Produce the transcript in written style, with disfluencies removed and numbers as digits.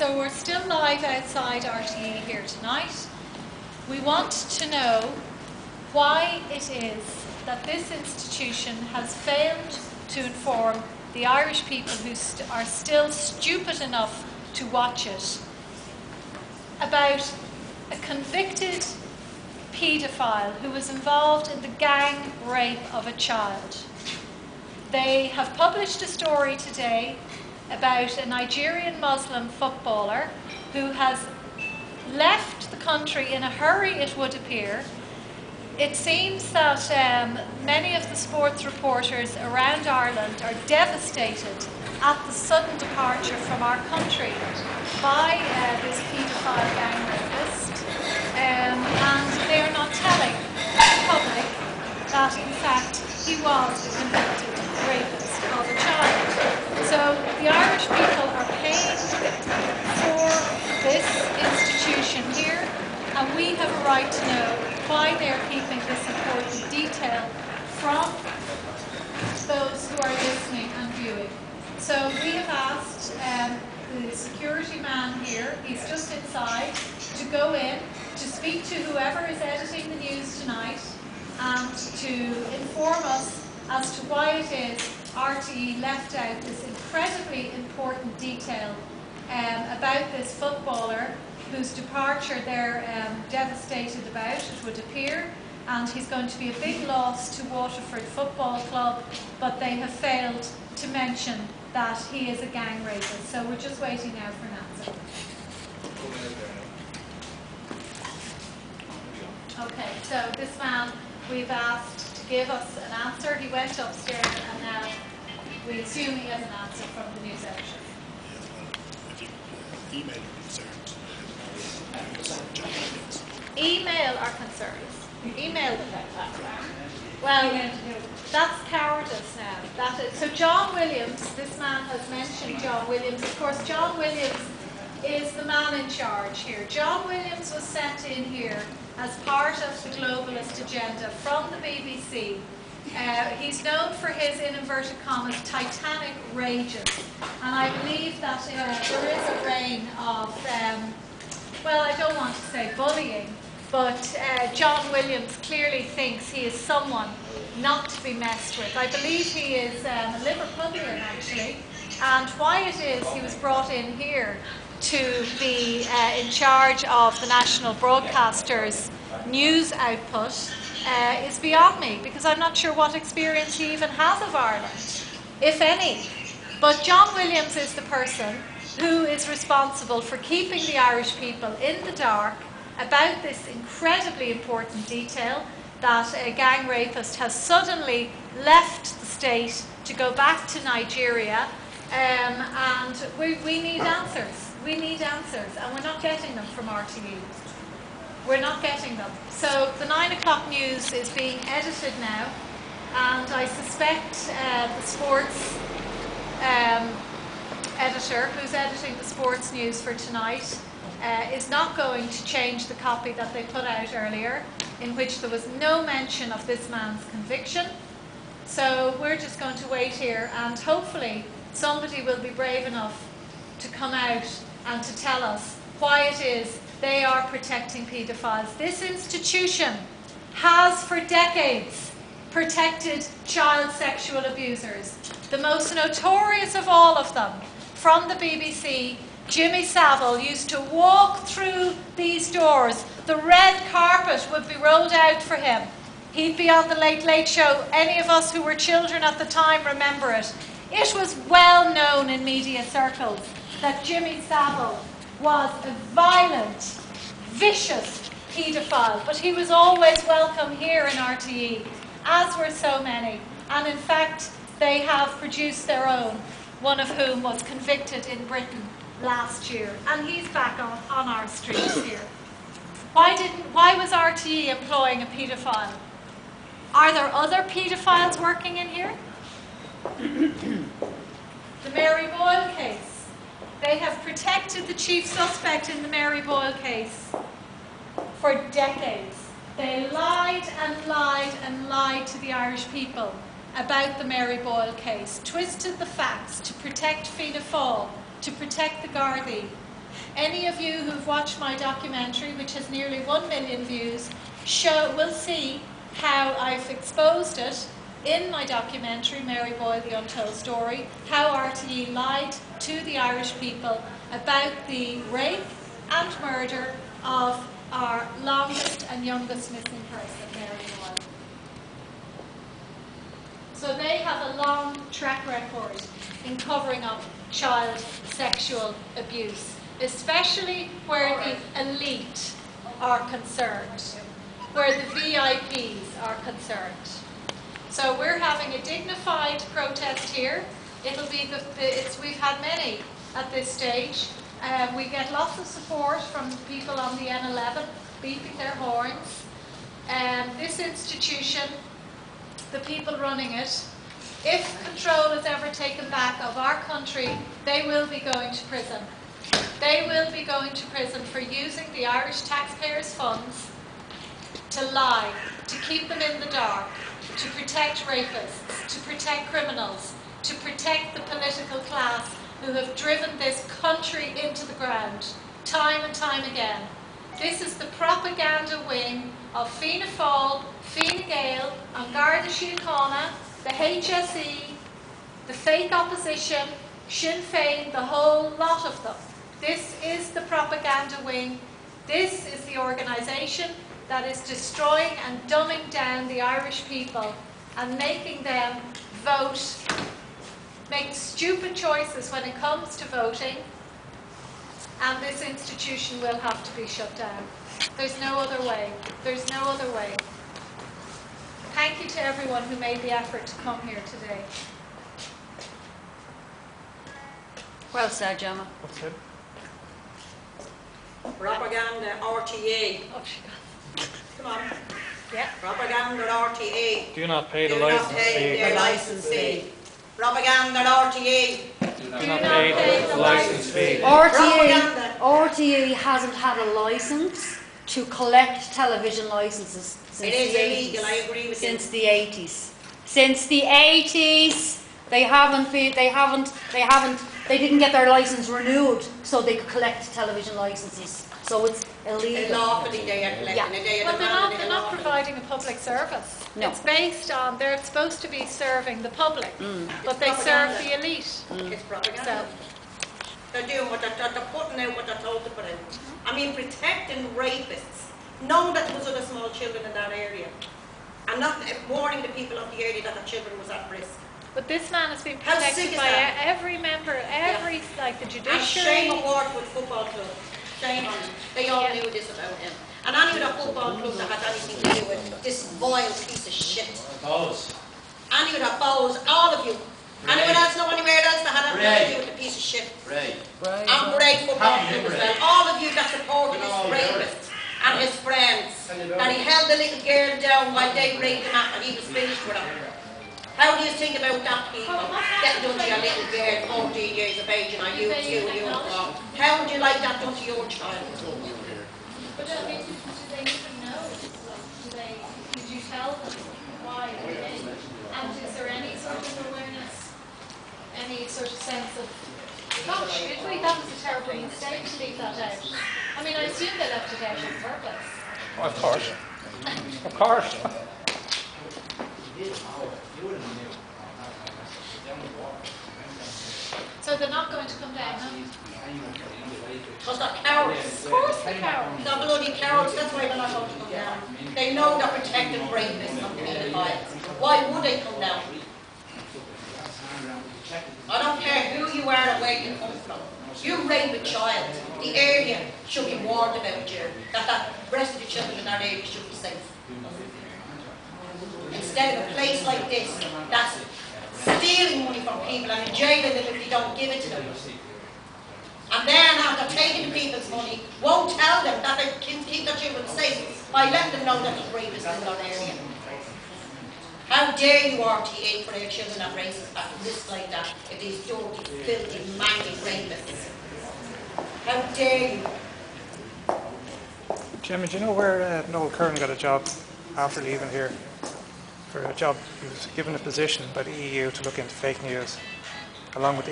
so we're still live outside RTE here tonight. We want to know why it is that this institution has failed to inform the Irish people who are still stupid enough to watch it about a convicted paedophile who was involved in the gang rape of a child. They have published a story today about a Nigerian Muslim footballer who has left the country in a hurry, it would appear. It seems that many of the sports reporters around Ireland are devastated at the sudden departure from our country by this paedophile gang rapist, and they are not telling the public that in fact he was a convicted rapist of a child. So the Irish people are paying for this institution here, and we have a right to know why they're keeping this important detail from those who are listening and viewing. So we have asked the security man here, he's just inside, to go in, to speak to whoever is editing the news tonight, and to inform us as to why it is RTE left out this incredibly important detail about this footballer whose departure they're devastated about, it would appear, and he's going to be a big loss to Waterford Football Club, but they have failed to mention that he is a gang rapist. So we're just waiting now for an answer. Okay, so this man we've asked to give us an answer. He went upstairs and now we assume he has an answer from the news editor. Email our concerns. Email them. Well, that's cowardice now. That is. So John Williams, this man has mentioned John Williams. Of course, John Williams is the man in charge here. John Williams was sent in here as part of the globalist agenda from the BBC. He's known for his, in inverted commas, titanic rages. And I believe that there is a reign of, well, I don't want to say bullying, but John Williams clearly thinks he is someone not to be messed with. I believe he is a Liverpudlian, actually. And why it is he was brought in here to be in charge of the national broadcaster's news output is beyond me, because I'm not sure what experience he even has of Ireland, if any. But John Williams is the person who is responsible for keeping the Irish people in the dark about this incredibly important detail that a gang rapist has suddenly left the state to go back to Nigeria, and we need answers. We need answers, and we're not getting them from RTE. We're not getting them. So the 9 o'clock news is being edited now, and I suspect the sports editor who's editing the sports news for tonight is not going to change the copy that they put out earlier, in which there was no mention of this man's conviction. So we're just going to wait here, and hopefully somebody will be brave enough to come out and to tell us why it is they are protecting paedophiles. This institution has for decades protected child sexual abusers. The most notorious of all of them, from the BBC, Jimmy Savile, used to walk through these doors. The red carpet would be rolled out for him. He'd be on the Late Late Show. Any of us who were children at the time remember it. It was well known in media circles that Jimmy Savile was a violent, vicious paedophile, but he was always welcome here in RTE, as were so many. And in fact, they have produced their own, one of whom was convicted in Britain last year, and he's back on our streets here. Why was RTE employing a paedophile? Are there other paedophiles working in here? The Mary Boyle case. They have protected the chief suspect in the Mary Boyle case for decades. They lied and lied and lied to the Irish people about the Mary Boyle case, twisted the facts to protect Fianna Fáil, to protect the Gardaí. Any of you who've watched my documentary, which has nearly 1 million views, will see how I've exposed it in my documentary, Mary Boyle, The Untold Story, how RTE lied to the Irish people about the rape and murder of our longest and youngest missing person, Mary Boyle. So they have a long track record in covering up child sexual abuse, especially where the elite are concerned, where the VIPs are concerned. So we're having a dignified protest here. It'll be we've had many at this stage. We get lots of support from people on the N11 beeping their horns. This institution, the people running it, if control is ever taken back of our country, they will be going to prison. They will be going to prison for using the Irish taxpayers' funds to lie, to keep them in the dark, to protect rapists, to protect criminals, to protect the political class who have driven this country into the ground time and time again. This is the propaganda wing of Fianna Fáil, Fine Gael, An Garda Síochána, the HSE, the fake opposition, Sinn Féin, the whole lot of them. This is the propaganda wing. This is the organisation that is destroying and dumbing down the Irish people and making them vote, make stupid choices when it comes to voting, and this institution will have to be shut down. There's no other way. There's no other way. Thank you to everyone who made the effort to come here today. Well said, Gemma. What's it? Propaganda, RTE. Oh, she got Come on. Yeah. Propaganda, RTE. Do not pay the Do not license pay fee. their license fee. Propaganda, RTE. Do not pay the license fee. RTE hasn't had a licence to collect television licences since It is the illegal, 80s. I agree with Since you. the 80s. Since the 80s, they didn't get their licence renewed so they could collect television licences. So it's illegal. Lawfully they are collecting it. They are But they're demanding not it lawfully. providing a public service. No. It's based on, they're supposed to be serving the public, but they serve the elite. It's propaganda. They're doing what they're putting out what they're told to put out. I mean, protecting rapists, knowing that there was other small children in that area, and not warning the people of the area that the children was at risk. But this man has been How sick protected is by that? every member, like the And judiciary. shame award with football club. Shame on them. They all knew this about him. And any of the football club that has anything to do with this vile piece of shit. Any of the bows, all of you. Anyone else know anywhere else that had anything to do with the piece of shit? And Bray football club as well. All of you that supported this rapist and his friends. That he held the little girl down while they raped him after he was finished with her. How do you think about that, people? Getting done to your little girl, 14 years of age, and you how would you like that done to your child? But I mean, do they even know? Did you tell them why? And is there any sort of awareness, any sort of sense of, gosh, did we? That was a terrible mistake to leave that out. I mean, I assume they left it out on purpose. Oh, of course. Of course. So they're not going to come down, huh? Because they're cowards. Of course they're cowards. They're bloody cowards, that's why they're not going to come down. They know they're protecting rapists and pedophiles. Why would they come down? I don't care who you are or where you come from. You rape a child, the area should be warned about you, that the rest of the children in that area should be safe. Instead of a place like this, that's stealing money from people and jailing them if you don't give it to them. And then after taking the people's money, won't tell them that they can keep their children safe by letting them know that there's rapists in that area. How dare you RTE for their children at risk like that, if these dirty, filthy, mangy rapists. How dare you? Gemma, do you know where Noel Curran got a job after leaving here? For a job, he was given a position by the EU to look into fake news, along with the